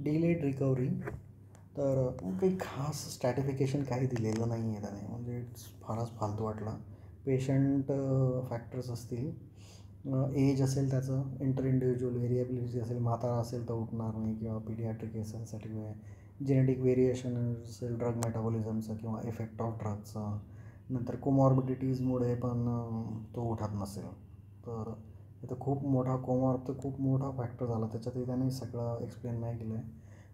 Delayed recovery. तर काही खास स्ट्रॅटिफिकेशन काही दिलेलं नाही आहे त्याने, म्हणजे फारच फालतू वाटला. पेशंट फॅक्टर्स असतील, एज असेल त्याचं, इंटर इंडिव्हिज्युअल व्हेरिएबिलिटी असेल, म्हातारा असेल तर उठणार नाही किंवा पीडियाट्रिक केसेससाठी जेनेटिक व्हेरिएशन असेल, ड्रग मेटाबॉलिझमचं किंवा इफेक्ट ऑफ ड्रगचा, नंतर कोमॉर्बिडिटीजमुळे पण तो उठत नसेल. तर इथं खूप मोठा फॅक्टर झाला, त्याच्यातही त्याने सगळं एक्सप्लेन नाही केलं आहे.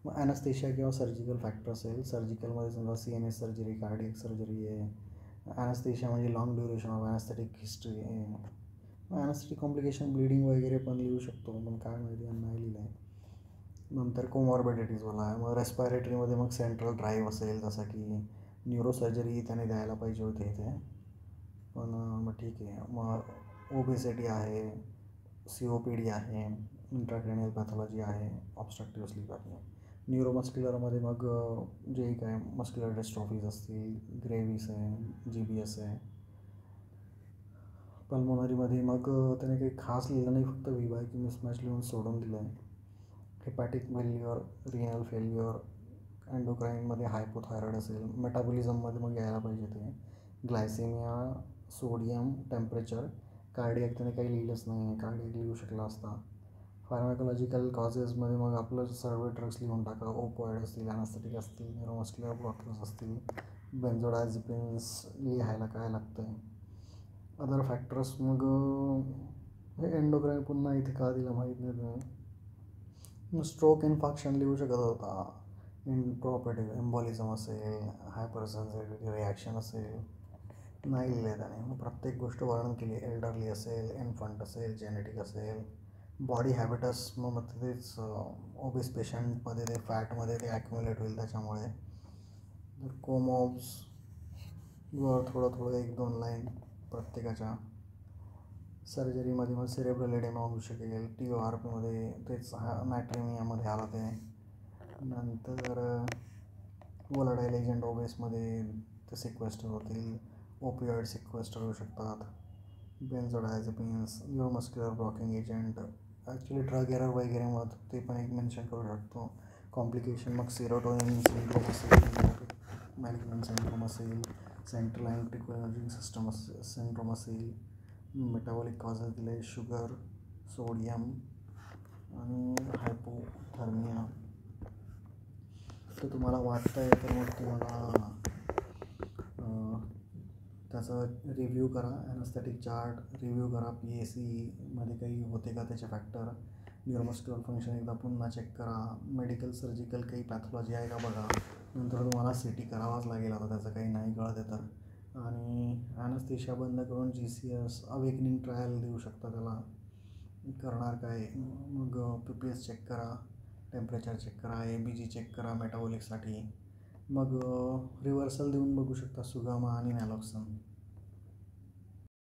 मग ॲनास्थेशिया किंवा सर्जिकल फॅक्टर असेल, सर्जिकलमध्ये समजा CNS सर्जरी, कार्डियक सर्जरी आहे. ॲनास्थेशिया म्हणजे लॉंग ड्युरेशन ऑफ ॲनास्थेटिक हिस्ट्री आहे. ॲनास्थेटिक कॉम्प्लिकेशन, ब्लिडिंग वगैरे पण लिहू शकतो, पण काय माहिती नाही लिहिलं आहे. नंतर कोमॉर्बिडिटीज बोला आहे. मग रेस्पायरेटरीमध्ये मग सेंट्रल ड्राईव्ह असेल, जसं की न्यूरोसर्जरी त्याने द्यायला पाहिजे होते इथे, पण मग ठीक आहे. मग ओबेसिटी आहे, COPD आहे, इंट्राक्रॅनियल पॅथॉलॉजी आहे, ऑब्स्ट्रक्टिव्ह स्लीप ॲपनिया. न्यूरोमस्क्युलरमध्ये मग जे काय मस्क्युलर डिस्ट्रॉफीज असतील, ग्रेव्हिस आहे, GBS आहे. पल्मोनरीमध्ये मग त्याने काही खास लिहिलं नाही, फक्त विभागी मिसमॅच लिहून सोडून दिलं आहे. हेपॅटिक फेल्युअर, रिनल फेल्युअर, एंडोक्राईनमध्ये हायपोथायरॉइड असेल, मेटाबॉलिझममध्ये मग यायला पाहिजे ते, ग्लायसेमिया, सोडियम, टेम्परेचर. कार्डियक त्याने काही लिहिलंच नाही आहे, कार्डियक लिहू शकला असता. फार्माकोलॉजिकल कॉजेसमध्ये मग आपलं सर्व ड्रग्स लिहून टाका, ओपॉइड असतील, ॲनास्थेटिक असतील, न्यूरोमस्क्युलर ब्लॉकर्स असतील, बेन्झोडायझेपिन्स लिहायला काय लागतं आहे. अदर फॅक्टर्स मग हे एंडोक्राईन पुन्हा इथे का दिलं माहीत नाही तुम्ही. स्ट्रोक इन्फाक्शन लिहू शकत होता, इनप्रोपेटिव्ह एम्बॉलिझम असेल, हायपरसेन्सिटिव्हिटी रिॲक्शन असेल, नाही लिहिले त्याने. मग प्रत्येक गोष्ट वर्णन केली, एल्डरली असेल, इन्फंट असेल, जेनेटिक असेल, बॉडी हॅबिटस. मग तेच ओबेस पेशंटमध्ये ते फॅटमध्ये ते ॲक्युमुलेट होईल त्याच्यामुळे. तर कोमॉब्सवर थोडं 1-2 लाईन प्रत्येकाच्या. सर्जरीमध्ये मग सेरेब्रल एडेमा होऊ शकेल, TORPमध्ये तेच नायट्रेमियामध्ये आला ते. नंतर वोलाटाईल एजंट ओबेसमध्ये ते सिक्वेस्टर होतील, ओपिओइड सिक्वेस्टर होऊ शकतात, benzodiazepines, neuromuscular blocking agent. Actually drug error वगैरे मग ते पण एक मेन्शन करू शकतो. कॉम्प्लिकेशन मग सेरोटोनिन सिंड्रोम असेल, मॅलिग्नंट सिंड्रोम असेल, सेंट्रल एंट्रिकोलर्जिक सिस्टम सिंड्रोम असेल, मेटाबॉलिक कॉजेस दिले, शुगर, सोडियम आणि हायपोथर्मिया. तर तुम्हाला वाटतं आहे तर मग तुम्हाला त्याचा रिव्ह्यू करा, ॲनास्थेटिक चार्ट रिव्ह्यू करा, PACमध्ये काही होते का त्याचे फॅक्टर, न्यूरोमस्क्युलर फंक्शन एकदा पुन्हा चेक करा, मेडिकल सर्जिकल काही पॅथॉलॉजी आहे का बघा. नंतर तुम्हाला CT करावाच लागेल आता, त्याचं काही नाही कळत आहे तर. आणि ॲनास्थेशिया बंद करून GCS अवेकनिंग ट्रायल देऊ शकता त्याला. करणार काय, मग PPS चेक करा, टेम्परेचर चेक करा, ABG चेक करा मेटाबॉलिकसाठी. मग रिव्हर्सल देऊन बघू शकता सुगामा आणि नॅलोक्सन.